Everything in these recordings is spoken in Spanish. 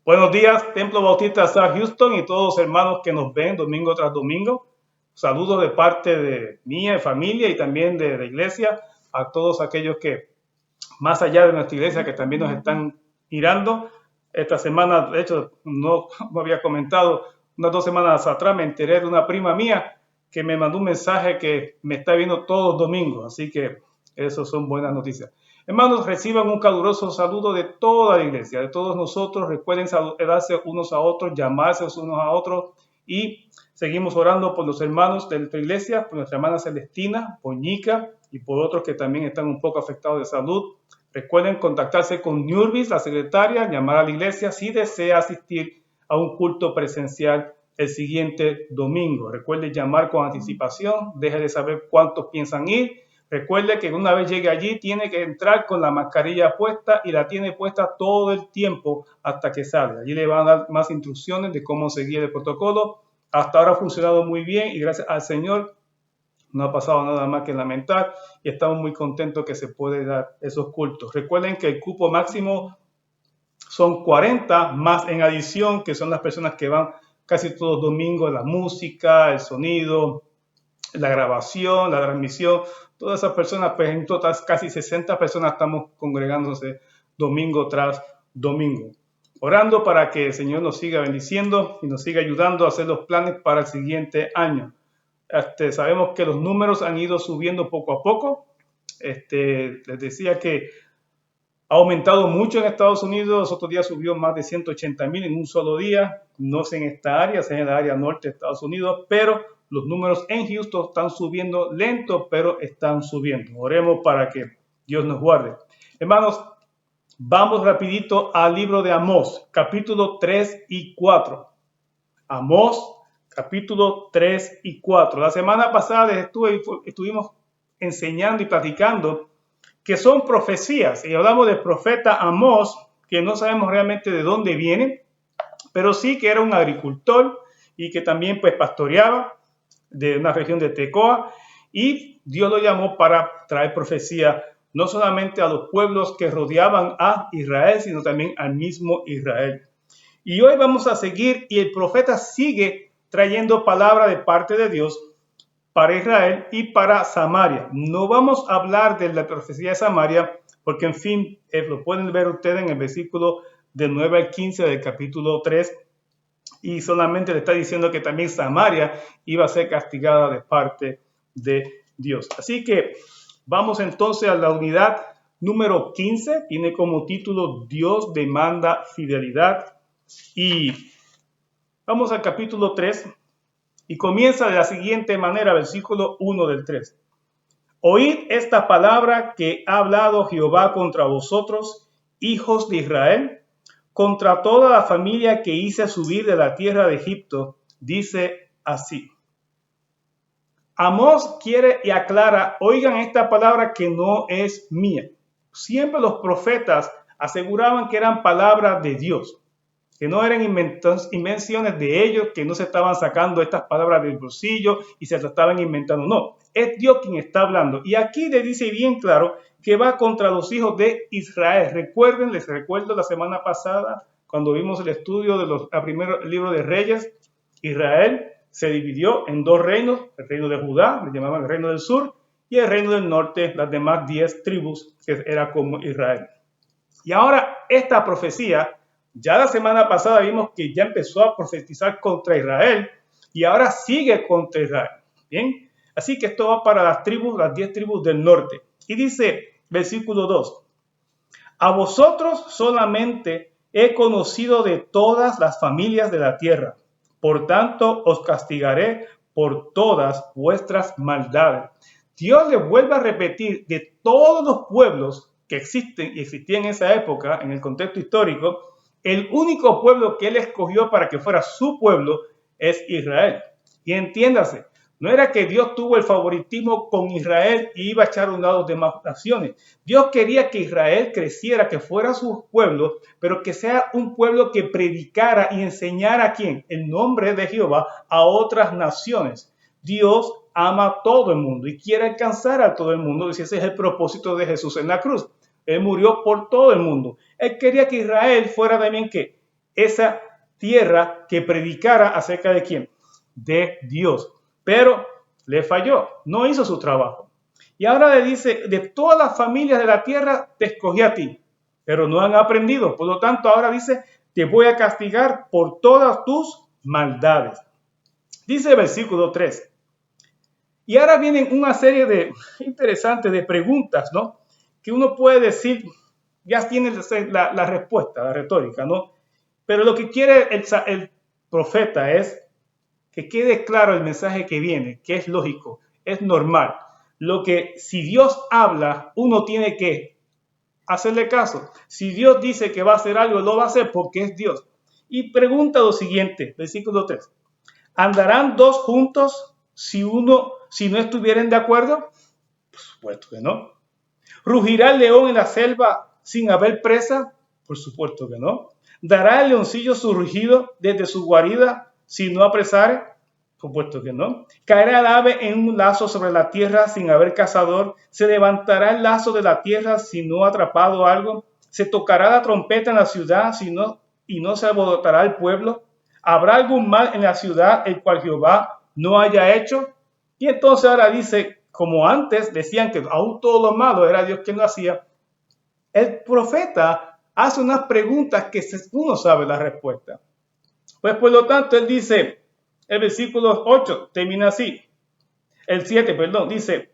Buenos días, Templo Bautista South Houston y todos los hermanos que nos ven domingo tras domingo. Saludos de parte de mía, de familia y también de la iglesia a todos aquellos que, más allá de nuestra iglesia, que también nos están mirando. Esta semana, de hecho, no me había comentado, unas 2 semanas atrás me enteré de una prima mía que me mandó un mensaje que me está viendo todos los domingos, así que eso son buenas noticias. Hermanos, reciban un caluroso saludo de toda la iglesia, de todos nosotros. Recuerden saludarse unos a otros, llamarse unos a otros y seguimos orando por los hermanos de nuestra iglesia, por nuestra hermana Celestina, por Ñica y por otros que también están un poco afectados de salud. Recuerden contactarse con Nurbis, la secretaria, llamar a la iglesia si desea asistir a un culto presencial el siguiente domingo. Recuerde llamar con anticipación, deje de saber cuántos piensan ir. Recuerde que una vez llegue allí tiene que entrar con la mascarilla puesta y la tiene puesta todo el tiempo hasta que salga. Allí le van a dar más instrucciones de cómo seguir el protocolo. Hasta ahora ha funcionado muy bien y gracias al Señor no ha pasado nada más que lamentar y estamos muy contentos que se puede dar esos cultos. Recuerden que el cupo máximo son 40, más en adición, que son las personas que van casi todos los domingos, la música, el sonido, la grabación, la transmisión, todas esas personas, pues en total casi 60 personas estamos congregándose domingo tras domingo. Orando para que el Señor nos siga bendiciendo y nos siga ayudando a hacer los planes para el siguiente año. Sabemos que los números han ido subiendo poco a poco. Les decía que ha aumentado mucho en Estados Unidos. Los otros días subió más de 180,000 en un solo día. No sé en esta área, es en la área norte de Estados Unidos, pero los números en Houston están subiendo lento, pero están subiendo. Oremos para que Dios nos guarde. Hermanos, vamos rapidito al libro de Amós, capítulo 3 y 4. Amós, capítulo 3 y 4. La semana pasada estuvimos enseñando y platicando que son profecías, y hablamos del profeta Amós, que no sabemos realmente de dónde viene, pero sí que era un agricultor y que también pues pastoreaba de una región de Tecoa, y Dios lo llamó para traer profecía no solamente a los pueblos que rodeaban a Israel, sino también al mismo Israel. Y hoy vamos a seguir, y el profeta sigue trayendo palabra de parte de Dios para Israel y para Samaria. No vamos a hablar de la profecía de Samaria, porque en fin, lo pueden ver ustedes en el versículo del 9 al 15 del capítulo 3, y solamente le está diciendo que también Samaria iba a ser castigada de parte de Dios. Así que vamos entonces a la unidad número 15, tiene como título Dios demanda fidelidad, y vamos al capítulo 3, y comienza de la siguiente manera, versículo 1 del 3. Oíd esta palabra que ha hablado Jehová contra vosotros, hijos de Israel, contra toda la familia que hice subir de la tierra de Egipto, dice así. Amós quiere y aclara, oigan esta palabra que no es mía. Siempre los profetas aseguraban que eran palabras de Dios, que no eran invenciones de ellos, que no se estaban sacando estas palabras del bolsillo y se las estaban inventando. No, es Dios quien está hablando. Y aquí le dice bien claro que va contra los hijos de Israel. Recuerden, les recuerdo la semana pasada, cuando vimos el estudio del primer libro de Reyes, Israel se dividió en dos reinos, el reino de Judá, le llamaban el reino del sur, y el reino del norte, las demás 10 tribus, que era como Israel. Y ahora esta profecía, ya la semana pasada vimos que ya empezó a profetizar contra Israel y ahora sigue contra Israel. Bien, así que esto va para las tribus, las 10 tribus del norte. Y dice, versículo 2, a vosotros solamente he conocido de todas las familias de la tierra, por tanto os castigaré por todas vuestras maldades. Dios le vuelve a repetir de todos los pueblos que existen y existían en esa época, en el contexto histórico, el único pueblo que él escogió para que fuera su pueblo es Israel. Y entiéndase, no era que Dios tuvo el favoritismo con Israel y iba a echar a un lado de demás naciones. Dios quería que Israel creciera, que fuera su pueblo, pero que sea un pueblo que predicara y enseñara a quién, el nombre de Jehová, a otras naciones. Dios ama a todo el mundo y quiere alcanzar a todo el mundo. Y ese es el propósito de Jesús en la cruz. Él murió por todo el mundo. Él quería que Israel fuera también ¿qué? esa tierra que predicara acerca de quién, de Dios. Pero le falló, no hizo su trabajo. Y ahora le dice, de todas las familias de la tierra te escogí a ti, pero no han aprendido. Por lo tanto, ahora dice, te voy a castigar por todas tus maldades. Dice el versículo 3. Y ahora vienen una serie de interesantes de preguntas, ¿no? Que uno puede decir, ya tiene la respuesta, la retórica, ¿no? Pero lo que quiere el profeta es que quede claro el mensaje que viene, que es lógico, es normal. Lo que si Dios habla, uno tiene que hacerle caso. Si Dios dice que va a hacer algo, lo va a hacer porque es Dios. Y pregunta lo siguiente, versículo 3. ¿Andarán dos juntos si no estuvieran de acuerdo? Por supuesto que no. ¿Rugirá el león en la selva sin haber presa? Por supuesto que no. ¿Dará el leoncillo su rugido desde su guarida si no apresare? Por supuesto que no. ¿Caerá el ave en un lazo sobre la tierra sin haber cazador? ¿Se levantará el lazo de la tierra si no ha atrapado algo? ¿Se tocará la trompeta en la ciudad y no se alborotará el pueblo? ¿Habrá algún mal en la ciudad el cual Jehová no haya hecho? Y entonces ahora dice, como antes decían que aún todo lo malo era Dios quien lo hacía, el profeta hace unas preguntas que uno sabe la respuesta. Pues por lo tanto él dice, el versículo 8 termina así, el 7, perdón, dice,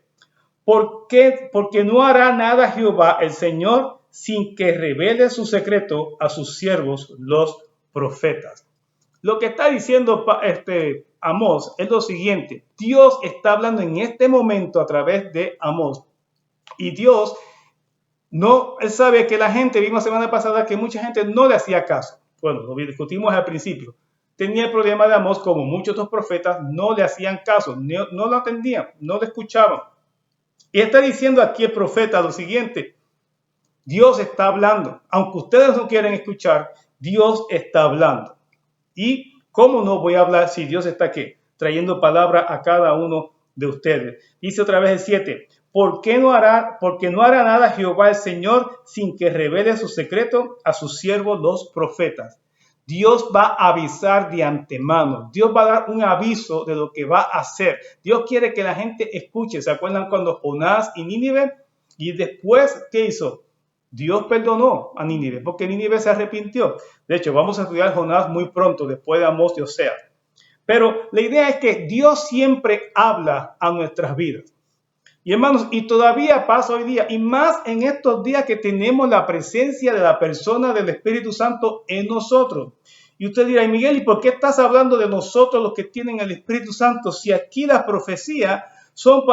¿por qué? Porque no hará nada Jehová el Señor sin que revele su secreto a sus siervos los profetas. Lo que está diciendo Amós es lo siguiente. Dios está hablando en este momento a través de Amós. Y Dios, él sabe que la gente, vimos la semana pasada que mucha gente no le hacía caso. Bueno, lo discutimos al principio. Tenía el problema de Amós, como muchos otros profetas, no le hacían caso, no lo atendían, no le escuchaban. Y está diciendo aquí el profeta lo siguiente. Dios está hablando. Aunque ustedes no quieren escuchar, Dios está hablando. ¿Y cómo no voy a hablar si Dios está aquí, trayendo palabra a cada uno de ustedes? Dice otra vez el 7, porque no hará nada Jehová el Señor sin que revele su secreto a sus siervos los profetas. Dios va a avisar de antemano. Dios va a dar un aviso de lo que va a hacer. Dios quiere que la gente escuche. ¿Se acuerdan cuando Jonás y Nínive? Y después, ¿qué hizo? Dios perdonó a Nínive porque Nínive se arrepintió. De hecho, vamos a estudiar Jonás muy pronto, después de Amós y Oseas. Pero la idea es que Dios siempre habla a nuestras vidas. Y hermanos, y todavía pasa hoy día, y más en estos días que tenemos la presencia de la persona del Espíritu Santo en nosotros. Y usted dirá, Miguel, ¿y por qué estás hablando de nosotros los que tienen el Espíritu Santo? Si aquí las profecías son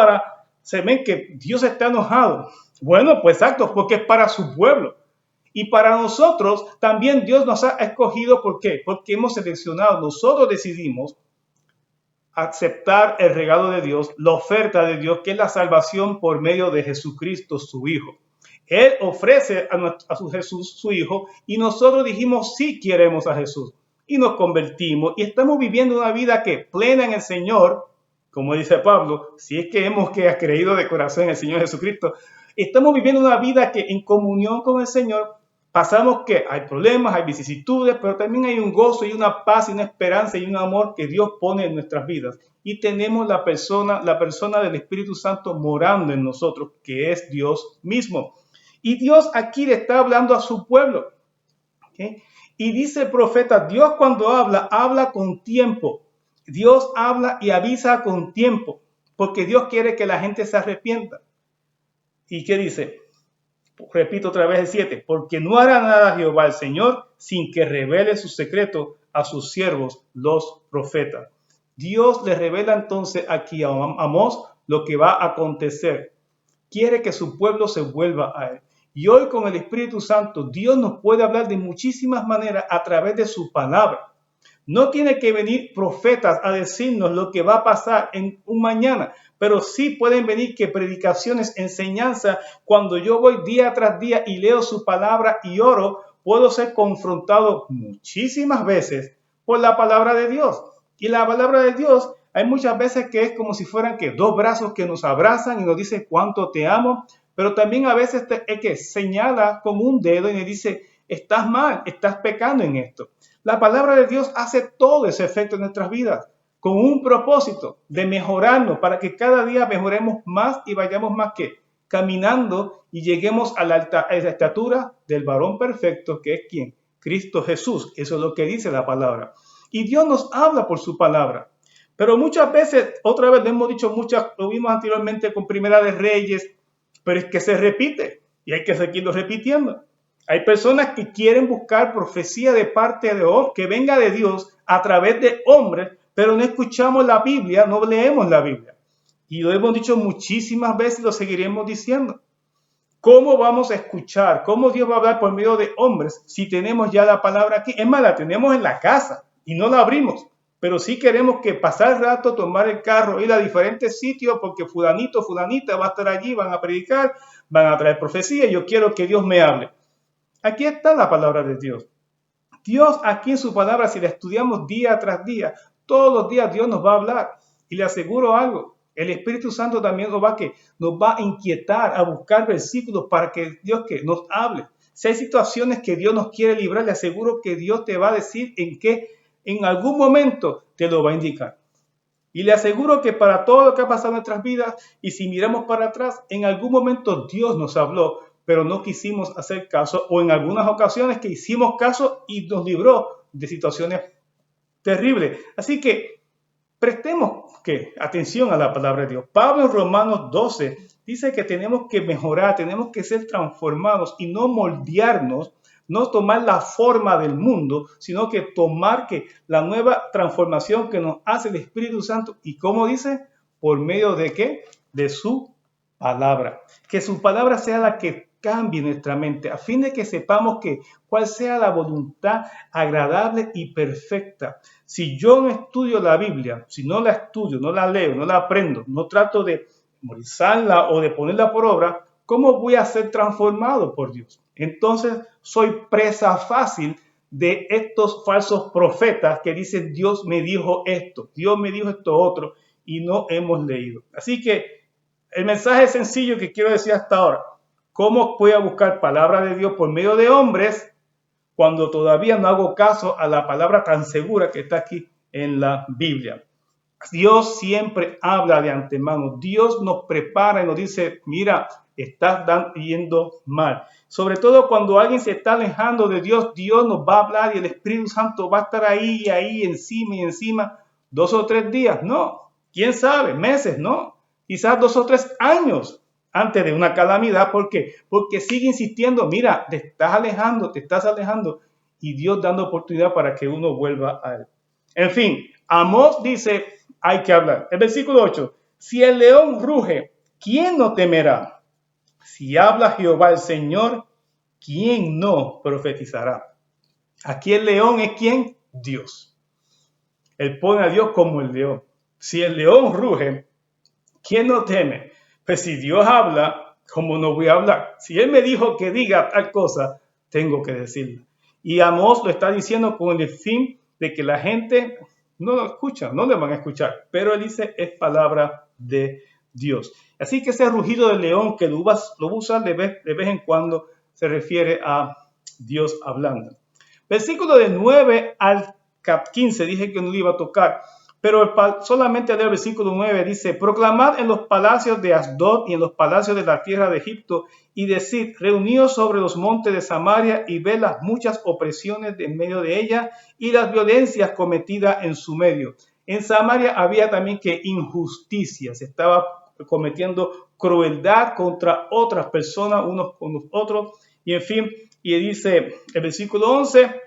se ven que Dios está enojado. Bueno, pues exacto, porque es para su pueblo. Y para nosotros también Dios nos ha escogido. ¿Por qué? Porque hemos seleccionado, nosotros decidimos aceptar el regalo de Dios, la oferta de Dios, que es la salvación por medio de Jesucristo, su Hijo. Él ofrece a su Jesús, su Hijo, y nosotros dijimos sí queremos a Jesús. Y nos convertimos y estamos viviendo una vida que plena en el Señor, como dice Pablo, si es que hemos creído de corazón en el Señor Jesucristo, estamos viviendo una vida que en comunión con el Señor pasamos que hay problemas, hay vicisitudes, pero también hay un gozo y una paz y una esperanza y un amor que Dios pone en nuestras vidas. Y tenemos la persona del Espíritu Santo morando en nosotros, que es Dios mismo. Y Dios aquí le está hablando a su pueblo. ¿Okay? Y dice el profeta, Dios cuando habla con tiempo. Dios habla y avisa con tiempo, porque Dios quiere que la gente se arrepienta. ¿Y qué dice? Repito otra vez el 7, porque no hará nada Jehová el Señor sin que revele su secreto a sus siervos, los profetas. Dios le revela entonces aquí a Amós lo que va a acontecer. Quiere que su pueblo se vuelva a él. Y hoy con el Espíritu Santo, Dios nos puede hablar de muchísimas maneras a través de su palabra. No tiene que venir profetas a decirnos lo que va a pasar en un mañana, pero sí pueden venir que predicaciones, enseñanza, cuando yo voy día tras día y leo su palabra y oro, puedo ser confrontado muchísimas veces por la palabra de Dios. Y la palabra de Dios hay muchas veces que es como si fueran dos brazos que nos abrazan y nos dicen cuánto te amo, pero también a veces es que señala con un dedo y me dice, estás mal, estás pecando en esto. La palabra de Dios hace todo ese efecto en nuestras vidas con un propósito de mejorarnos para que cada día mejoremos más y vayamos más que caminando y lleguemos a la estatura del varón perfecto, que es quien, Cristo Jesús. Eso es lo que dice la palabra. Y Dios nos habla por su palabra. Pero muchas veces, otra vez lo hemos dicho lo vimos anteriormente con Primera de Reyes, pero es que se repite y hay que seguirlo repitiendo. Hay personas que quieren buscar profecía de parte de Dios, que venga de Dios a través de hombres, pero no escuchamos la Biblia, no leemos la Biblia. Y lo hemos dicho muchísimas veces y lo seguiremos diciendo. ¿Cómo vamos a escuchar? ¿Cómo Dios va a hablar por medio de hombres si tenemos ya la palabra aquí? Es más, la tenemos en la casa y no la abrimos. Pero sí queremos que pasar el rato, tomar el carro, ir a diferentes sitios porque fulanito, fulanita va a estar allí, van a predicar, van a traer profecía y yo quiero que Dios me hable. Aquí está la palabra de Dios. Dios aquí en su palabra, si la estudiamos día tras día, todos los días Dios nos va a hablar. Y le aseguro algo, el Espíritu Santo también nos va a inquietar, a buscar versículos para que Dios nos hable. Si hay situaciones que Dios nos quiere librar, le aseguro que Dios te va a decir en algún momento te lo va a indicar. Y le aseguro que para todo lo que ha pasado en nuestras vidas, y si miramos para atrás, en algún momento Dios nos habló, pero no quisimos hacer caso, o en algunas ocasiones que hicimos caso y nos libró de situaciones terribles. Así que prestemos atención a la palabra de Dios. Pablo en Romanos 12 dice que tenemos que mejorar, tenemos que ser transformados y no moldearnos, no tomar la forma del mundo, sino que tomar la nueva transformación que nos hace el Espíritu Santo. ¿Y cómo dice? ¿Por medio de qué? De su palabra. Que su palabra sea la que cambie nuestra mente, a fin de que sepamos cuál sea la voluntad agradable y perfecta. Si yo no estudio la Biblia, si no la estudio, no la leo, no la aprendo, no trato de memorizarla o de ponerla por obra, ¿cómo voy a ser transformado por Dios? Entonces soy presa fácil de estos falsos profetas que dicen Dios me dijo esto, Dios me dijo esto otro y no hemos leído. Así que el mensaje sencillo que quiero decir hasta ahora: ¿cómo voy a buscar palabra de Dios por medio de hombres cuando todavía no hago caso a la palabra tan segura que está aquí en la Biblia? Dios siempre habla de antemano. Dios nos prepara y nos dice, mira, estás yendo mal. Sobre todo cuando alguien se está alejando de Dios, Dios nos va a hablar y el Espíritu Santo va a estar ahí, encima y encima, 2 o 3 días. No, quién sabe, meses, no. Quizás 2 o 3 años antes de una calamidad. ¿Por qué? Porque sigue insistiendo, mira, te estás alejando, y Dios dando oportunidad para que uno vuelva a Él. En fin, Amós dice, hay que hablar. El versículo 8, si el león ruge, ¿quién no temerá? Si habla Jehová el Señor, ¿quién no profetizará? Aquí el león es ¿quién? Dios. Él pone a Dios como el león. Si el león ruge, ¿quién no teme? Pues si Dios habla, ¿cómo no voy a hablar? Si Él me dijo que diga tal cosa, tengo que decirla. Y Amós lo está diciendo con el fin de que la gente no lo escucha, no le van a escuchar. Pero Él dice, es palabra de Dios. Así que ese rugido del león que lo usa de vez en cuando se refiere a Dios hablando. Versículo de 9 al 15, dije que no lo iba a tocar. Pero solamente el versículo 9 dice, proclamad en los palacios de Asdod y en los palacios de la tierra de Egipto y decid, reuníos sobre los montes de Samaria y ved las muchas opresiones en medio de ella y las violencias cometidas en su medio. En Samaria había también injusticia, se estaba cometiendo crueldad contra otras personas, unos con los otros, y en fin, y dice el versículo 11,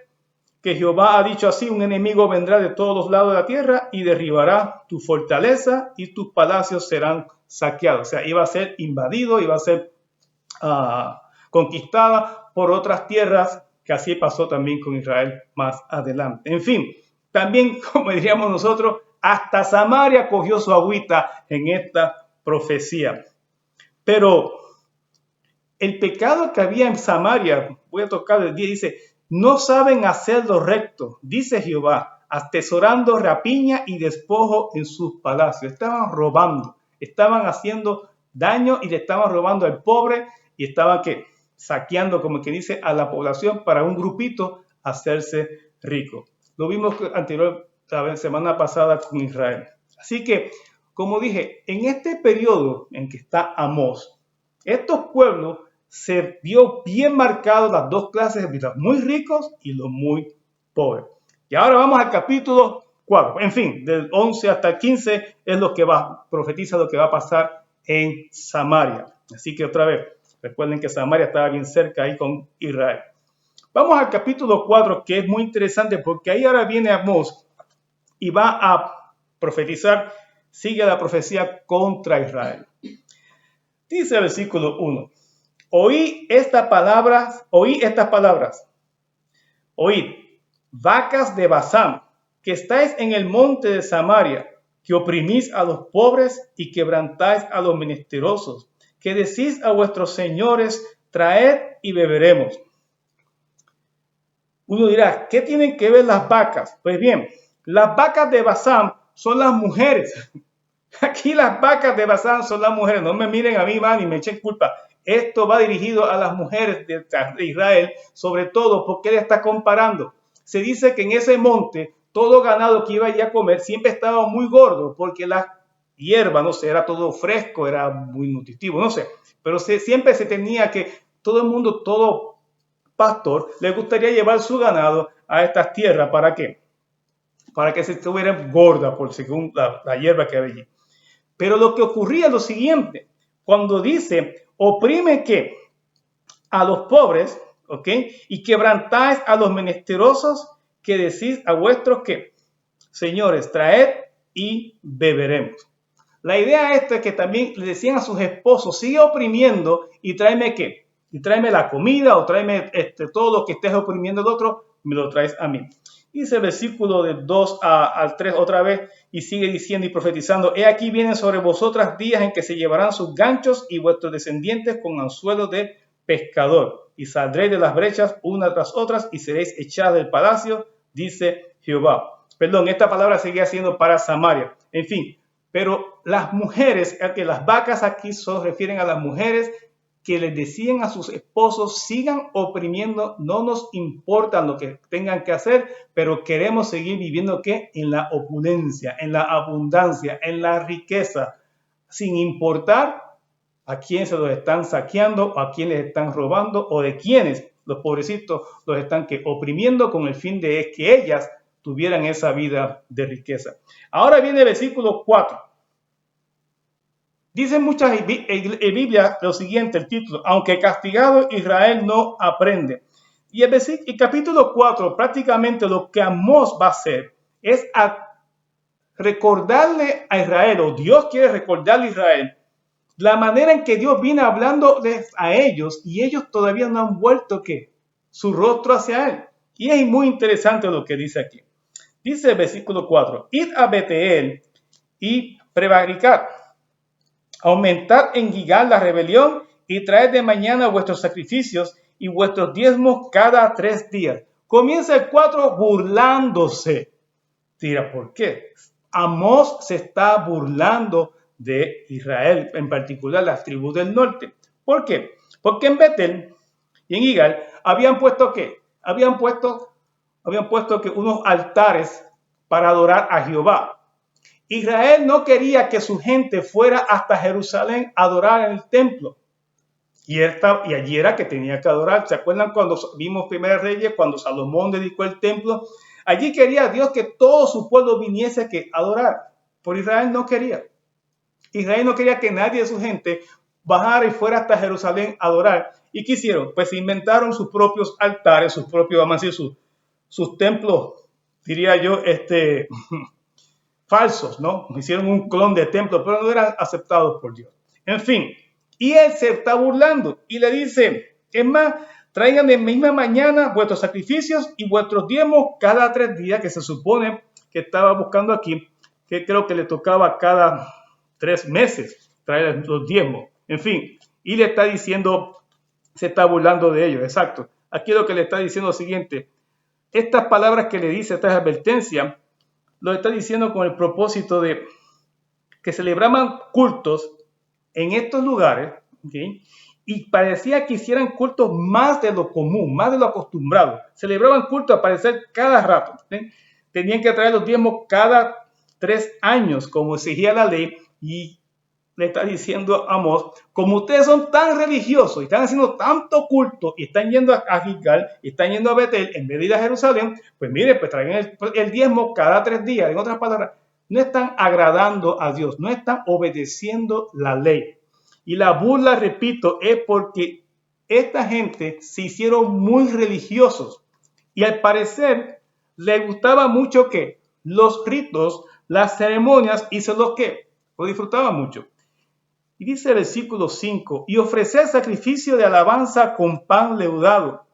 que Jehová ha dicho así, un enemigo vendrá de todos los lados de la tierra y derribará tu fortaleza y tus palacios serán saqueados. O sea, iba a ser invadido, iba a ser conquistada por otras tierras, que así pasó también con Israel más adelante. En fin, también, como diríamos nosotros, hasta Samaria cogió su agüita en esta profecía. Pero el pecado que había en Samaria, voy a tocar el 10, dice, no saben hacer lo recto, dice Jehová, atesorando rapiña y despojo en sus palacios. Estaban robando, estaban haciendo daño y le estaban robando al pobre y estaban saqueando, como que dice, a la población para un grupito hacerse rico. Lo vimos la semana pasada con Israel. Así que, como dije, en este periodo en que está Amós, estos pueblos se vio bien marcados las dos clases de vida, muy ricos y los muy pobres. Y ahora vamos al capítulo 4. En fin, del 11 hasta el 15 es lo que profetiza lo que va a pasar en Samaria. Así que otra vez, recuerden que Samaria estaba bien cerca ahí con Israel. Vamos al capítulo 4, que es muy interesante porque ahí ahora viene Amós y va a profetizar, sigue la profecía contra Israel. Dice el versículo 1, oí estas palabras, oíd, vacas de Basán, que estáis en el monte de Samaria, que oprimís a los pobres y quebrantáis a los menesterosos, que decís a vuestros señores, traed y beberemos. Uno dirá, ¿qué tienen que ver las vacas? Pues bien, las vacas de Basán son las mujeres. Aquí las vacas de Basán son las mujeres. No me miren a mí, man, y me echen culpa. Esto va dirigido a las mujeres de Israel, sobre todo porque él está comparando. Se dice que en ese monte, todo ganado que iba allí a comer siempre estaba muy gordo, porque la hierba, no sé, era todo fresco, era muy nutritivo, no sé. Pero siempre se tenía que, todo el mundo, todo pastor, le gustaría llevar su ganado a estas tierras. ¿Para qué? Para que se estuvieran gordas, por según la hierba que había allí. Pero lo que ocurría es lo siguiente, cuando dice, oprime que a los pobres, ¿ok? Y quebrantáis a los menesterosos, que decís a vuestros que, señores, traed y beberemos. La idea esta es que también le decían a sus esposos, sigue oprimiendo y tráeme qué, y tráeme la comida o tráeme todo lo que estés oprimiendo el otro, me lo traes a mí. Dice el versículo de 2 al 3 otra vez y sigue diciendo y profetizando, he aquí vienen sobre vosotras días en que se llevarán sus ganchos y vuestros descendientes con anzuelo de pescador y saldréis de las brechas una tras otras y seréis echadas del palacio, dice Jehová. Perdón, esta palabra seguía siendo para Samaria. En fin, pero las mujeres, que las vacas aquí solo refieren a las mujeres que les decían a sus esposos, sigan oprimiendo, no nos importa lo que tengan que hacer, pero queremos seguir viviendo ¿qué? En la opulencia, en la abundancia, en la riqueza, sin importar a quién se los están saqueando, a quién les están robando o de quiénes los pobrecitos los están oprimiendo con el fin de que ellas tuvieran esa vida de riqueza. Ahora viene el versículo 4. Dicen muchas en Biblia lo siguiente, el título, aunque castigado Israel no aprende. Y el capítulo 4, prácticamente lo que Amós va a hacer es recordarle a Israel, o Dios quiere recordarle a Israel, la manera en que Dios viene hablándoles a ellos y ellos todavía no han vuelto ¿qué? Su rostro hacia él. Y es muy interesante lo que dice aquí. Dice el versículo 4, id a Betel y prevaricad, aumentad en Gilgal la rebelión y traed de mañana vuestros sacrificios y vuestros diezmos cada 3 días. Comienza el 4 burlándose. Tira, ¿por qué? Amós se está burlando de Israel, en particular las tribus del norte. ¿Por qué? Porque en Betel y en Gilgal habían puesto ¿qué? Habían puesto que unos altares para adorar a Jehová. Israel no quería que su gente fuera hasta Jerusalén a adorar en el templo. Y allí era que tenía que adorar. ¿Se acuerdan cuando vimos Primera Reyes, cuando Salomón dedicó el templo? Allí quería Dios que todo su pueblo viniese a adorar. Por Israel no quería. Israel no quería que nadie de su gente bajara y fuera hasta Jerusalén a adorar. ¿Y qué hicieron? Pues inventaron sus propios altares, sus propios, vamos a decir, sus templos, diría yo, falsos, ¿no? Hicieron un clon de templo, pero no eran aceptados por Dios. En fin, y él se está burlando y le dice, es más, traigan de misma mañana vuestros sacrificios y vuestros diezmos cada 3 días, que se supone que estaba buscando aquí, que creo que le tocaba cada 3 meses traer los diezmos. En fin, y le está diciendo, se está burlando de ellos, exacto. Aquí lo que le está diciendo es lo siguiente, estas palabras que le dice, esta advertencia, lo está diciendo con el propósito de que celebraban cultos en estos lugares, ¿okay? y parecía que hicieran cultos más de lo común, más de lo acostumbrado. Celebraban cultos al parecer cada rato. Tenían que traer los diezmos cada 3 años, como exigía la ley, y le está diciendo a Amós, como ustedes son tan religiosos y están haciendo tanto culto y están yendo a Gilgal y están yendo a Betel en vez de ir a Jerusalén, pues mire, pues traigan el diezmo cada 3 días. En otras palabras, no están agradando a Dios, no están obedeciendo la ley. Y la burla, repito, es porque esta gente se hicieron muy religiosos y al parecer les gustaba mucho que los ritos, las ceremonias y se los que lo disfrutaban mucho. Y dice el versículo 5, y ofrecer sacrificio de alabanza con pan leudado,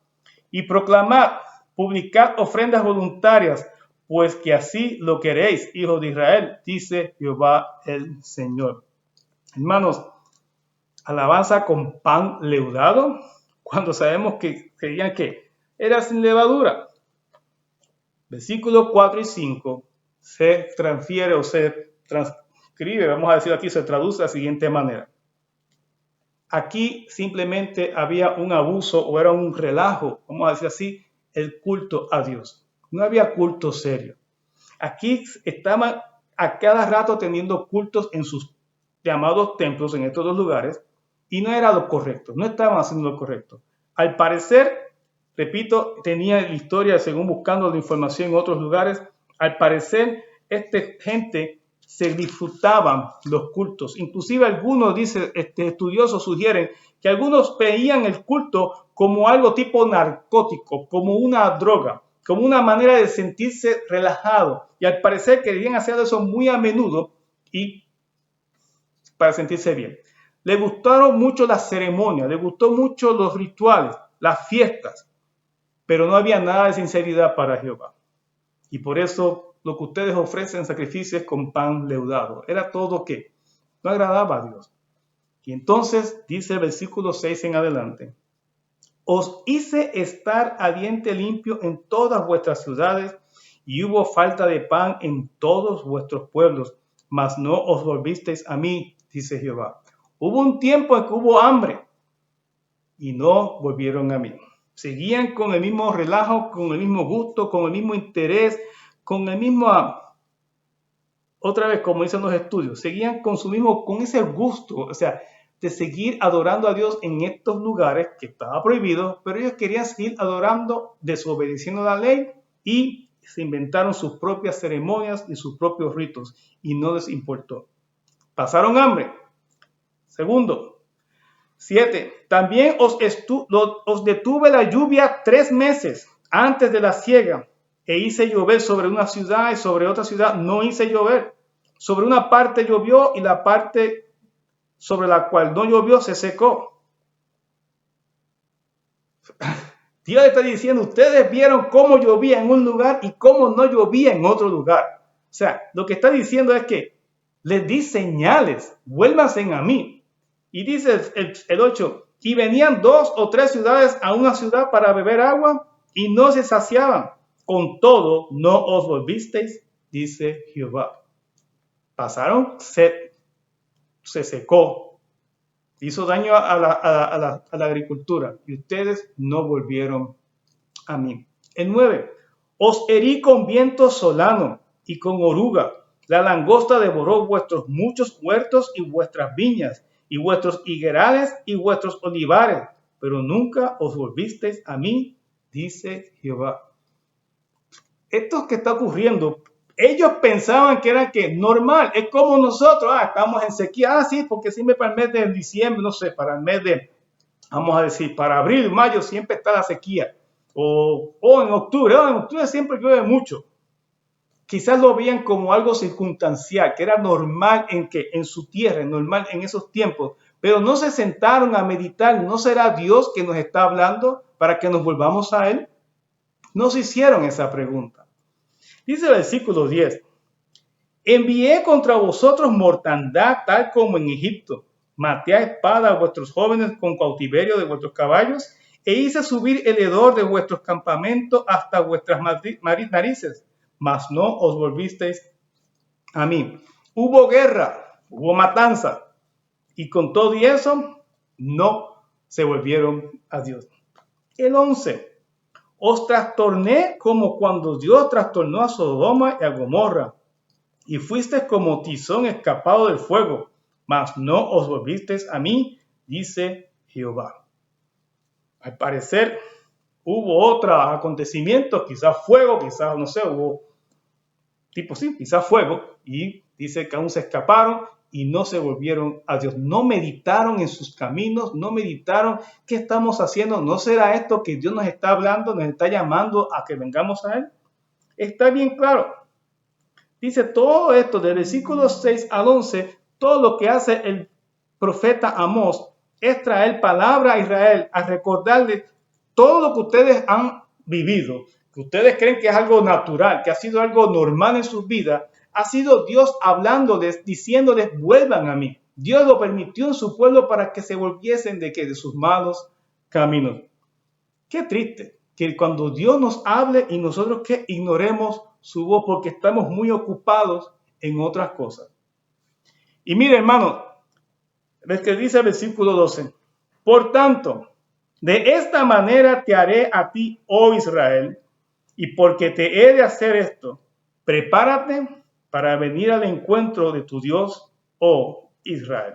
y proclamar, publicar ofrendas voluntarias, pues que así lo queréis, hijos de Israel, dice Jehová el Señor. Hermanos, alabanza con pan leudado, cuando sabemos que creían que era sin levadura. Versículos 4 y 5 se transfiere o se transcribe, vamos a decir aquí, se traduce de la siguiente manera. Aquí simplemente había un abuso o era un relajo, vamos a decir así, el culto a Dios. No había culto serio. Aquí estaban a cada rato teniendo cultos en sus llamados templos en estos dos lugares y no era lo correcto, no estaban haciendo lo correcto. Al parecer, repito, tenía la historia, según buscando la información en otros lugares, al parecer esta gente se disfrutaban los cultos. Inclusive algunos, dice, estudiosos sugieren que algunos veían el culto como algo tipo narcótico, como una droga, como una manera de sentirse relajado. Y al parecer querían hacer eso muy a menudo y para sentirse bien. Le gustaron mucho las ceremonias, le gustó mucho los rituales, las fiestas, pero no había nada de sinceridad para Jehová. Y por eso lo que ustedes ofrecen en sacrificios con pan leudado. Era todo que no agradaba a Dios. Y entonces dice el versículo 6 en adelante. Os hice estar a diente limpio en todas vuestras ciudades y hubo falta de pan en todos vuestros pueblos, mas no os volvisteis a mí, dice Jehová. Hubo un tiempo en que hubo hambre y no volvieron a mí. Seguían con el mismo relajo, con el mismo gusto, con el mismo interés, con el mismo, otra vez como dicen los estudios, seguían con su mismo, con ese gusto, o sea, de seguir adorando a Dios en estos lugares que estaba prohibido, pero ellos querían seguir adorando, desobedeciendo la ley y se inventaron sus propias ceremonias y sus propios ritos y no les importó. Pasaron hambre. Segundo, 7. También os detuve la lluvia 3 meses antes de la siega e hice llover sobre una ciudad y sobre otra ciudad no hice llover. Sobre una parte llovió y la parte sobre la cual no llovió se secó. Dios está diciendo, ustedes vieron cómo llovía en un lugar y cómo no llovía en otro lugar. O sea, lo que está diciendo es que les di señales, vuélvanse a mí. Y dice el 8, y venían 2 o 3 ciudades a una ciudad para beber agua y no se saciaban. Con todo, no os volvisteis, dice Jehová. Pasaron sed, se secó, hizo daño a la agricultura y ustedes no volvieron a mí. El 9, os herí con viento solano y con oruga. La langosta devoró vuestros muchos huertos y vuestras viñas y vuestros higuerales y vuestros olivares, pero nunca os volvisteis a mí, dice Jehová. Esto que está ocurriendo, ellos pensaban que era que normal, es como nosotros, estamos en sequía, sí, porque siempre para el mes de diciembre, no sé, para el mes de, vamos a decir, para abril, mayo, siempre está la sequía, o en octubre siempre llueve mucho. Quizás lo veían como algo circunstancial, que era normal en su tierra, normal en esos tiempos, pero no se sentaron a meditar, ¿no será Dios que nos está hablando para que nos volvamos a Él? No se hicieron esa pregunta. Dice el versículo 10, envié contra vosotros mortandad tal como en Egipto, maté a espada a vuestros jóvenes con cautiverio de vuestros caballos e hice subir el hedor de vuestros campamentos hasta vuestras narices, mas no os volvisteis a mí. Hubo guerra, hubo matanza y con todo y eso no se volvieron a Dios. El 11. Os trastorné como cuando Dios trastornó a Sodoma y a Gomorra, y fuisteis como tizón escapado del fuego, mas no os volvisteis a mí, dice Jehová. Al parecer hubo otros acontecimientos, quizás fuego, quizás, no sé, hubo tipo, sí, quizás fuego, y dice que aún se escaparon y no se volvieron a Dios. No meditaron en sus caminos, no meditaron qué estamos haciendo. ¿No será esto que Dios nos está hablando, nos está llamando a que vengamos a Él? Está bien claro. Dice todo esto, del versículo 6 al 11, todo lo que hace el profeta Amós es traer palabra a Israel, a recordarle todo lo que ustedes han vivido, que ustedes creen que es algo natural, que ha sido algo normal en sus vidas. Ha sido Dios hablándoles, diciéndoles, vuelvan a mí. Dios lo permitió en su pueblo para que se volviesen de sus malos caminos. Qué triste que cuando Dios nos hable y nosotros que ignoremos su voz porque estamos muy ocupados en otras cosas. Y mire, hermano, ves que dice el versículo 12. Por tanto, de esta manera te haré a ti, oh Israel, y porque te he de hacer esto, prepárate para venir al encuentro de tu Dios, oh Israel.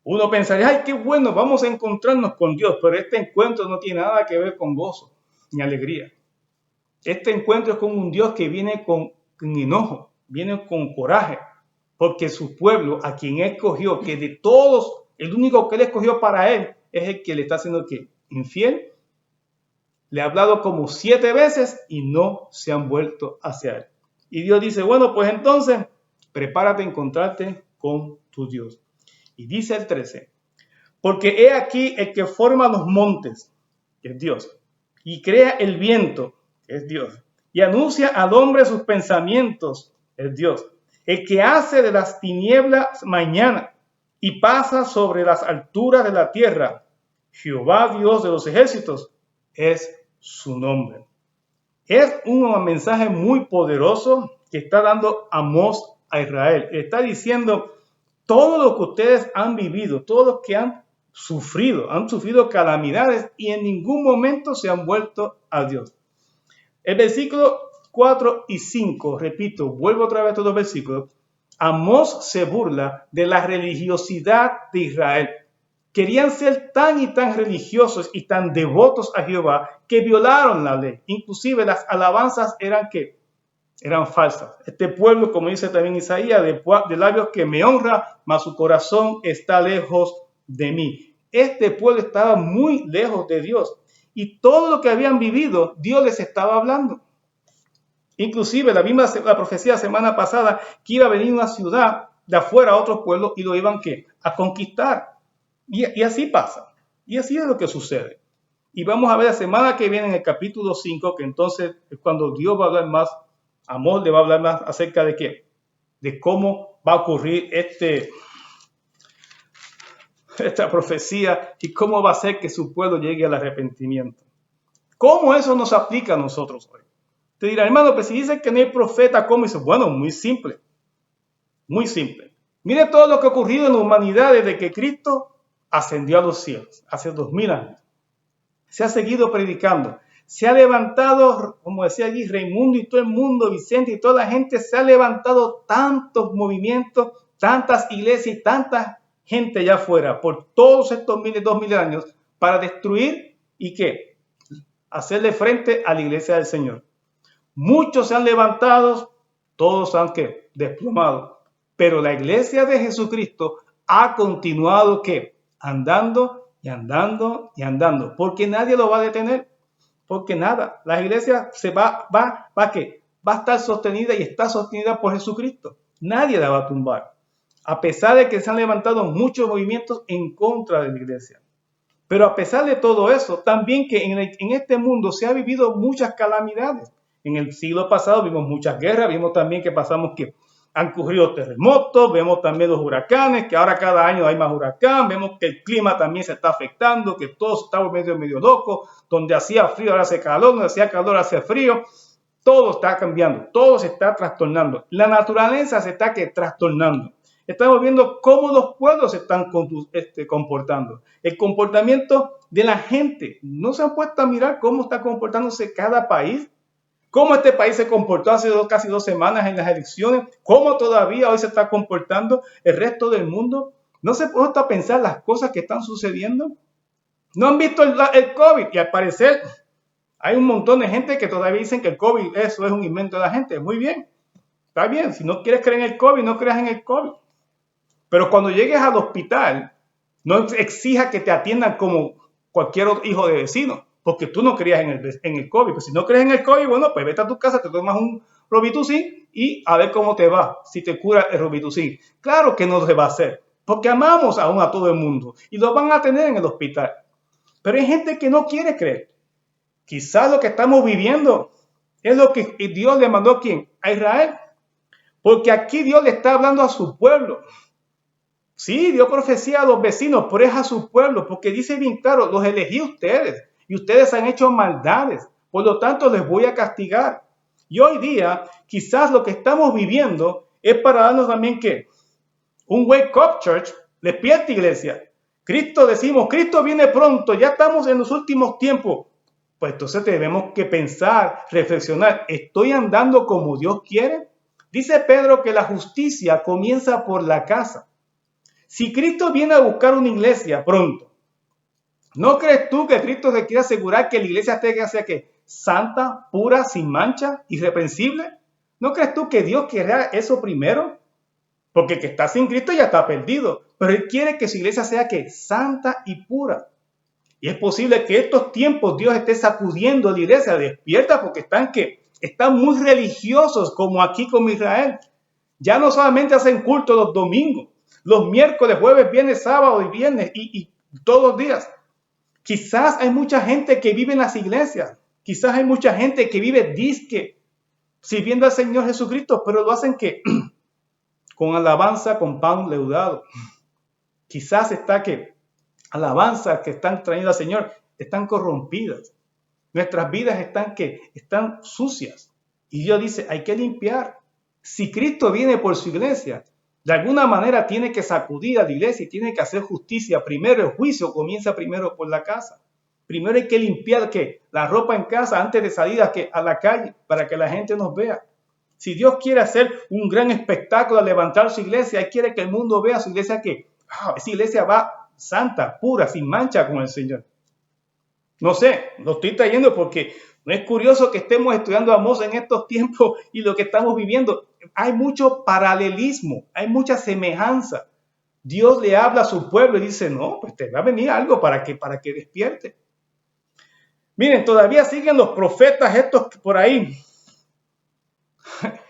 Uno pensaría, ay, qué bueno, vamos a encontrarnos con Dios, pero este encuentro no tiene nada que ver con gozo ni alegría. Este encuentro es con un Dios que viene con enojo, viene con coraje, porque su pueblo, a quien él escogió, que de todos, el único que él escogió para él, es el que le está haciendo que infiel. Le ha hablado como 7 veces y no se han vuelto hacia él. Y Dios dice, bueno, pues entonces, prepárate a encontrarte con tu Dios. Y dice el 13, porque he aquí el que forma los montes, que es Dios, y crea el viento, que es Dios, y anuncia al hombre sus pensamientos, es Dios, el que hace de las tinieblas mañana y pasa sobre las alturas de la tierra, Jehová Dios de los ejércitos, es su nombre. Es un mensaje muy poderoso que está dando Amós a Israel. Está diciendo, todo lo que ustedes han vivido, todos los que han sufrido calamidades y en ningún momento se han vuelto a Dios. El versículo 4 y 5, repito, vuelvo otra vez a estos dos versículos. Amós se burla de la religiosidad de Israel. Querían ser tan y tan religiosos y tan devotos a Jehová que violaron la ley. Inclusive las alabanzas eran falsas. Este pueblo, como dice también Isaías, de labios que me honra, mas su corazón está lejos de mí. Este pueblo estaba muy lejos de Dios y todo lo que habían vivido, Dios les estaba hablando. Inclusive la profecía semana pasada que iba a venir una ciudad de afuera a otro pueblo y lo iban a conquistar. Y así pasa. Y así es lo que sucede. Y vamos a ver la semana que viene en el capítulo 5, que entonces es cuando Dios va a hablar más, Amós le va a hablar más acerca de qué, de cómo va a ocurrir esta profecía y cómo va a hacer que su pueblo llegue al arrepentimiento. ¿Cómo eso nos aplica a nosotros hoy? Te dirá, hermano, pues si dice que no hay profeta, ¿cómo? Dice, bueno, muy simple. Muy simple. Mire todo lo que ha ocurrido en la humanidad desde que Cristo ascendió a los cielos, hace 2000 años. Se ha seguido predicando. Se ha levantado, como decía allí, Raimundo y todo el mundo, Vicente y toda la gente, se ha levantado tantos movimientos, tantas iglesias y tanta gente allá afuera por todos estos 2000 años para destruir y ¿qué? Hacerle frente a la iglesia del Señor. Muchos se han levantado, todos han desplomado, pero la iglesia de Jesucristo ha continuado andando y andando y andando, porque nadie lo va a detener, porque nada, la iglesia va a estar sostenida y está sostenida por Jesucristo, nadie la va a tumbar, a pesar de que se han levantado muchos movimientos en contra de la iglesia. Pero a pesar de todo eso, también que en este mundo se ha vivido muchas calamidades. En el siglo pasado vimos muchas guerras, vimos también que han ocurrido terremotos, vemos también los huracanes, que ahora cada año hay más huracán, vemos que el clima también se está afectando, que todo se está volviendo medio loco, donde hacía frío ahora hace calor, donde hacía calor hace frío, todo está cambiando, todo se está trastornando, la naturaleza se está trastornando. Estamos viendo cómo los pueblos se están comportando. El comportamiento de la gente. ¿No se han puesto a mirar cómo está comportándose cada país? ¿Cómo este país se comportó hace casi 2 semanas en las elecciones? ¿Cómo todavía hoy se está comportando el resto del mundo? ¿No se han puesto a pensar las cosas que están sucediendo? ¿No han visto el COVID? Y al parecer hay un montón de gente que todavía dicen que el COVID eso es un invento de la gente. Muy bien, está bien. Si no quieres creer en el COVID, no creas en el COVID. Pero cuando llegues al hospital, no exija que te atiendan como cualquier otro hijo de vecino, porque tú no creías en el COVID. Pues si no crees en el COVID, bueno, pues vete a tu casa, te tomas un Robitussin y a ver cómo te va, si te cura el Robitussin. Claro que no se va a hacer, porque amamos aún a todo el mundo y lo van a tener en el hospital. Pero hay gente que no quiere creer. Quizás lo que estamos viviendo es lo que Dios le mandó a Israel, porque aquí Dios le está hablando a su pueblo. Sí, dio profecía a los vecinos, pero es a su pueblo, porque dice bien claro, los elegí a ustedes y ustedes han hecho maldades, por lo tanto les voy a castigar. Y hoy día, quizás lo que estamos viviendo es para darnos también que un wake up church, despierta iglesia. Decimos, Cristo viene pronto, ya estamos en los últimos tiempos. Pues entonces tenemos que pensar, reflexionar, ¿estoy andando como Dios quiere? Dice Pedro que la justicia comienza por la casa. Si Cristo viene a buscar una iglesia pronto, ¿no crees tú que Cristo se quiere asegurar que la iglesia sea que santa, pura, sin mancha, irreprensible? ¿No crees tú que Dios querrá eso primero? Porque el que está sin Cristo ya está perdido, pero Él quiere que su iglesia sea que santa y pura. Y es posible que estos tiempos Dios esté sacudiendo a la iglesia, despierta, porque están muy religiosos, como aquí con Israel. Ya no solamente hacen culto los domingos, los miércoles, jueves, viernes, sábado y viernes y todos los días. Quizás hay mucha gente que vive en las iglesias. Quizás hay mucha gente que vive sirviendo al Señor Jesucristo, pero lo hacen con alabanza, con pan leudado. Quizás alabanzas que están trayendo al Señor están corrompidas. Nuestras vidas están sucias. Y Dios dice, hay que limpiar. Si Cristo viene por su iglesia, de alguna manera tiene que sacudir a la iglesia y tiene que hacer justicia. Primero el juicio comienza primero por la casa. Primero hay que limpiar la ropa en casa antes de salir a la calle para que la gente nos vea. Si Dios quiere hacer un gran espectáculo al levantar su iglesia, Él quiere que el mundo vea su iglesia esa iglesia va santa, pura, sin mancha con el Señor. No sé, lo estoy trayendo porque no es curioso que estemos estudiando a Amós en estos tiempos y lo que estamos viviendo. Hay mucho paralelismo, hay mucha semejanza. Dios le habla a su pueblo y dice, no, pues te va a venir algo para que despierte. Miren, todavía siguen los profetas estos por ahí.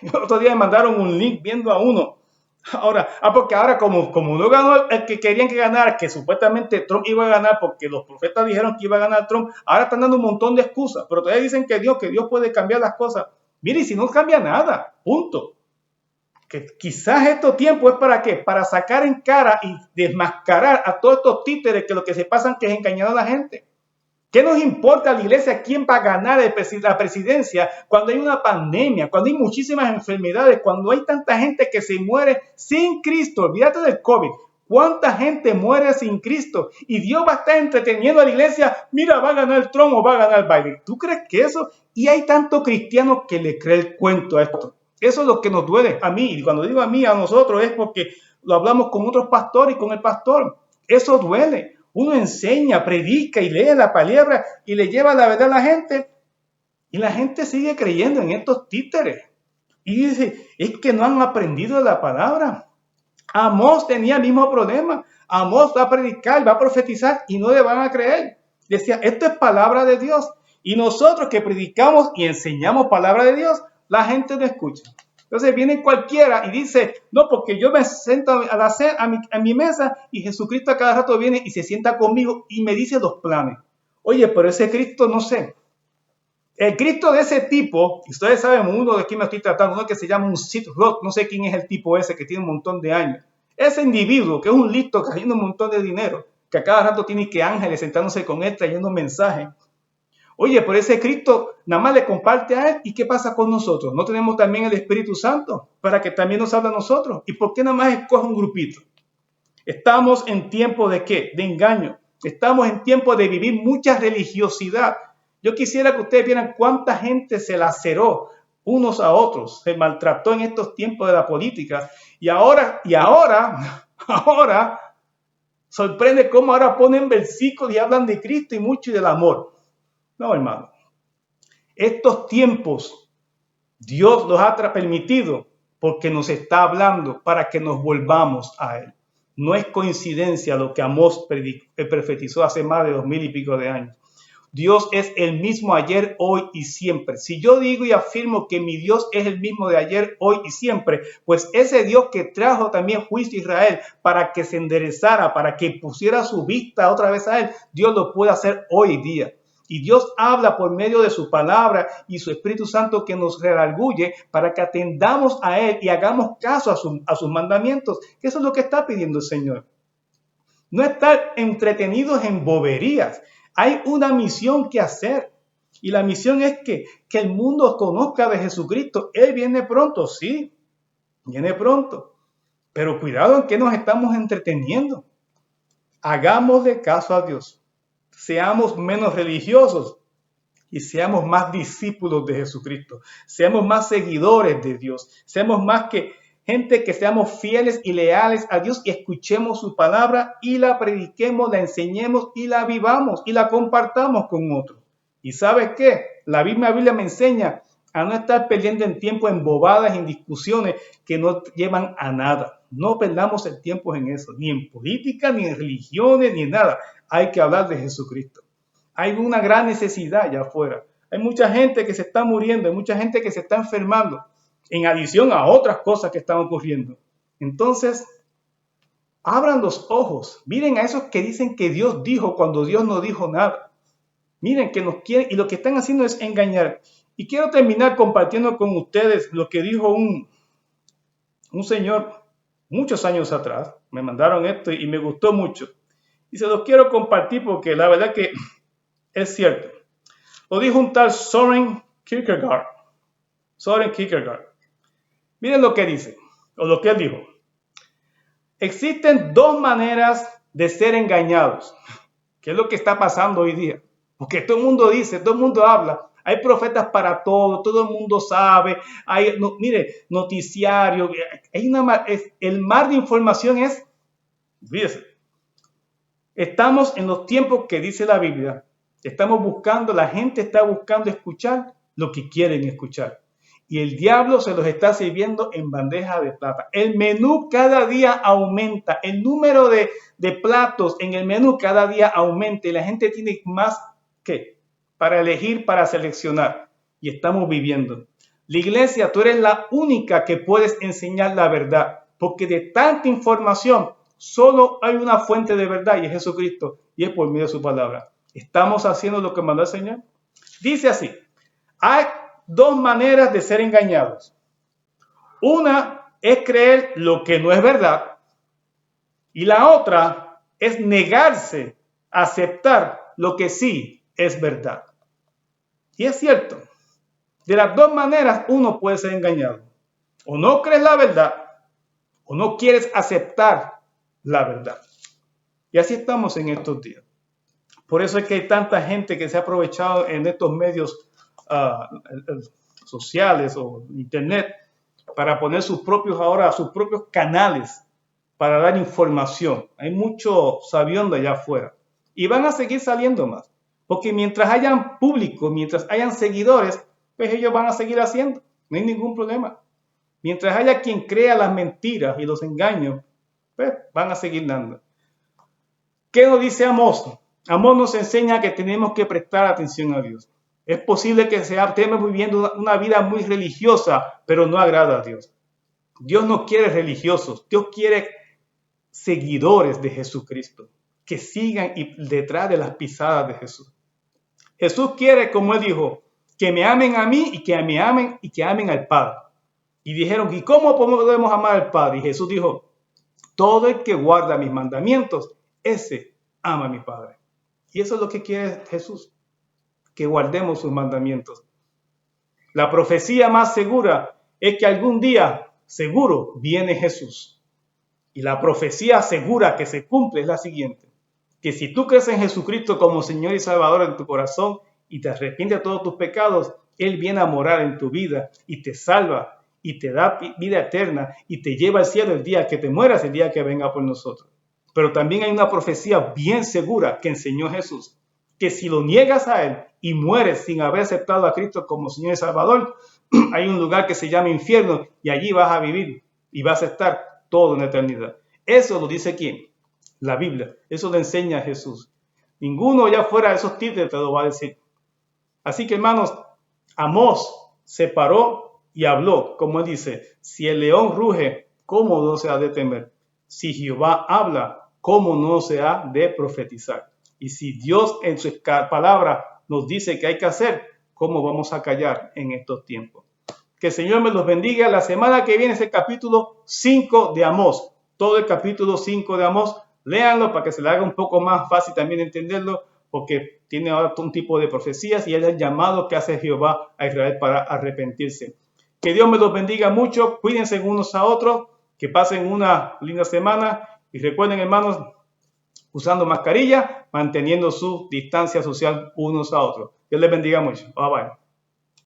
El otro día me mandaron un link viendo a uno. Porque ahora como no ganó el que querían que ganara, que supuestamente Trump iba a ganar porque los profetas dijeron que iba a ganar Trump, ahora están dando un montón de excusas, pero todavía dicen que Dios puede cambiar las cosas. Mire, y si no cambia nada, punto. Que quizás estos tiempos es ¿para qué? Para sacar en cara y desmascarar a todos estos títeres que lo que se pasan que es engañando a la gente. ¿Qué nos importa a la iglesia quién va a ganar la presidencia cuando hay una pandemia, cuando hay muchísimas enfermedades, cuando hay tanta gente que se muere sin Cristo? Olvídate del COVID. ¿Cuánta gente muere sin Cristo? Y Dios va a estar entreteniendo a la iglesia. Mira, va a ganar Trump o va a ganar Biden. ¿Tú crees que eso? Y hay tantos cristianos que le creen el cuento a esto. Eso es lo que nos duele a mí. Y cuando digo a mí, a nosotros, es porque lo hablamos con otros pastores y con el pastor. Eso duele. Uno enseña, predica y lee la palabra y le lleva la verdad a la gente. Y la gente sigue creyendo en estos títeres. Y dice, es que no han aprendido la palabra. Amós tenía el mismo problema. Amós va a predicar, va a profetizar y no le van a creer. Decía, esto es palabra de Dios. Y nosotros que predicamos y enseñamos palabra de Dios, la gente no escucha. Entonces viene cualquiera y dice, no, porque yo me siento a mi mesa y Jesucristo a cada rato viene y se sienta conmigo y me dice los planes. Oye, pero ese Cristo, no sé. El Cristo de ese tipo, ustedes saben uno de quién me estoy tratando, uno que se llama un Sith Rock, no sé quién es el tipo ese que tiene un montón de años. Ese individuo que es un listo cayendo un montón de dinero, que a cada rato tiene que ángeles sentándose con él trayendo mensajes. Oye, pero ese Cristo nada más le comparte a él. ¿Y qué pasa con nosotros? ¿No tenemos también el Espíritu Santo para que también nos hable a nosotros? ¿Y por qué nada más escoge un grupito? Estamos en tiempo de ¿qué? De engaño. Estamos en tiempo de vivir mucha religiosidad. Yo quisiera que ustedes vieran cuánta gente se laceró unos a otros, se maltrató en estos tiempos de la política. Y ahora, sorprende cómo ahora ponen versículos y hablan de Cristo y mucho y del amor. No, hermano. Estos tiempos Dios los ha permitido porque nos está hablando para que nos volvamos a Él. No es coincidencia lo que Amós profetizó hace más de 2000 y pico de años. Dios es el mismo ayer, hoy y siempre. Si yo digo y afirmo que mi Dios es el mismo de ayer, hoy y siempre, pues ese Dios que trajo también juicio a Israel para que se enderezara, para que pusiera su vista otra vez a Él, Dios lo puede hacer hoy día. Y Dios habla por medio de su palabra y su Espíritu Santo que nos redarguye para que atendamos a Él y hagamos caso a sus mandamientos. Eso es lo que está pidiendo el Señor. No estar entretenidos en boberías. Hay una misión que hacer. Y la misión es que el mundo conozca de Jesucristo. Él viene pronto, sí, viene pronto. Pero cuidado en que nos estamos entreteniendo. Hagámosle caso a Dios. Seamos menos religiosos y seamos más discípulos de Jesucristo. Seamos más seguidores de Dios. Seamos más que gente que seamos fieles y leales a Dios y escuchemos su palabra y la prediquemos, la enseñemos y la vivamos y la compartamos con otros. ¿Y sabes qué? La misma Biblia me enseña a no estar perdiendo el tiempo en bobadas, en discusiones que no llevan a nada. No perdamos el tiempo en eso, ni en política, ni en religiones, ni en nada. Hay que hablar de Jesucristo. Hay una gran necesidad allá afuera. Hay mucha gente que se está muriendo, hay mucha gente que se está enfermando, en adición a otras cosas que están ocurriendo. Entonces, abran los ojos. Miren a esos que dicen que Dios dijo cuando Dios no dijo nada. Miren que nos quieren y lo que están haciendo es engañar. Y quiero terminar compartiendo con ustedes lo que dijo un señor muchos años atrás. Me mandaron esto y me gustó mucho. Y se los quiero compartir porque la verdad que es cierto. Lo dijo un tal Søren Kierkegaard. Miren lo que dice, o lo que él dijo. Existen dos maneras de ser engañados. ¿Qué es lo que está pasando hoy día? Porque todo el mundo dice, todo el mundo habla. Hay profetas para todo el mundo sabe. Hay, noticiario. El mar de información es, fíjese, estamos en los tiempos que dice la Biblia. La gente está buscando escuchar lo que quieren escuchar. Y el diablo se los está sirviendo en bandeja de plata. El menú cada día aumenta. El número de platos en el menú cada día aumenta. Y la gente tiene más que para elegir, para seleccionar. Y estamos viviendo. La iglesia, tú eres la única que puedes enseñar la verdad. Porque de tanta información, solo hay una fuente de verdad y es Jesucristo. Y es por medio de su palabra. ¿Estamos haciendo lo que mandó el Señor? Dice así. Hay dos maneras de ser engañados. Una es creer lo que no es verdad y la otra es negarse a aceptar lo que sí es verdad. Y es cierto, de las dos maneras uno puede ser engañado. O no crees la verdad o no quieres aceptar la verdad. Y así estamos en estos días. Por eso es que hay tanta gente que se ha aprovechado en estos medios sociales o internet para poner sus propios canales para dar información. Hay mucho sabiendo allá afuera y van a seguir saliendo más porque mientras hayan público, mientras hayan seguidores, pues ellos van a seguir haciendo, no hay ningún problema. Mientras haya quien crea las mentiras y los engaños, pues van a seguir dando. ¿Qué nos dice Amós? Amós nos enseña que tenemos que prestar atención a Dios. Es posible que estemos viviendo una vida muy religiosa, pero no agrada a Dios. Dios no quiere religiosos, Dios quiere seguidores de Jesucristo, que sigan detrás de las pisadas de Jesús. Jesús quiere, como Él dijo, que me amen a mí y que me amen y que amen al Padre. Y dijeron, ¿y cómo podemos amar al Padre? Y Jesús dijo, todo el que guarda mis mandamientos, ese ama a mi Padre. Y eso es lo que quiere Jesús. que guardemos sus mandamientos. La profecía más segura es que algún día, seguro, viene Jesús. Y la profecía segura que se cumple es la siguiente: que si tú crees en Jesucristo como Señor y Salvador en tu corazón y te arrepientes de todos tus pecados, Él viene a morar en tu vida y te salva y te da vida eterna y te lleva al cielo el día que te mueras, el día que venga por nosotros. Pero también hay una profecía bien segura que enseñó Jesús, que si lo niegas a Él y mueres sin haber aceptado a Cristo como Señor y Salvador, hay un lugar que se llama infierno y allí vas a vivir y vas a estar toda una eternidad. Eso lo dice ¿quién? La Biblia. Eso le enseña a Jesús. Ninguno allá fuera de esos títulos te lo va a decir. Así que, hermanos, Amós se paró y habló, como él dice: si el león ruge, ¿cómo no se ha de temer? Si Jehová habla, ¿cómo no se ha de profetizar? Y si Dios en su palabra nos dice que hay que hacer, ¿cómo vamos a callar en estos tiempos? Que el Señor me los bendiga. La semana que viene es el capítulo 5 de Amós. Todo el capítulo 5 de Amós. Léanlo para que se le haga un poco más fácil también entenderlo, porque tiene ahora un tipo de profecías y es el llamado que hace Jehová a Israel para arrepentirse. Que Dios me los bendiga mucho. Cuídense unos a otros. Que pasen una linda semana. Y recuerden, hermanos, usando mascarilla, manteniendo su distancia social unos a otros. Dios les bendiga mucho. Bye bye.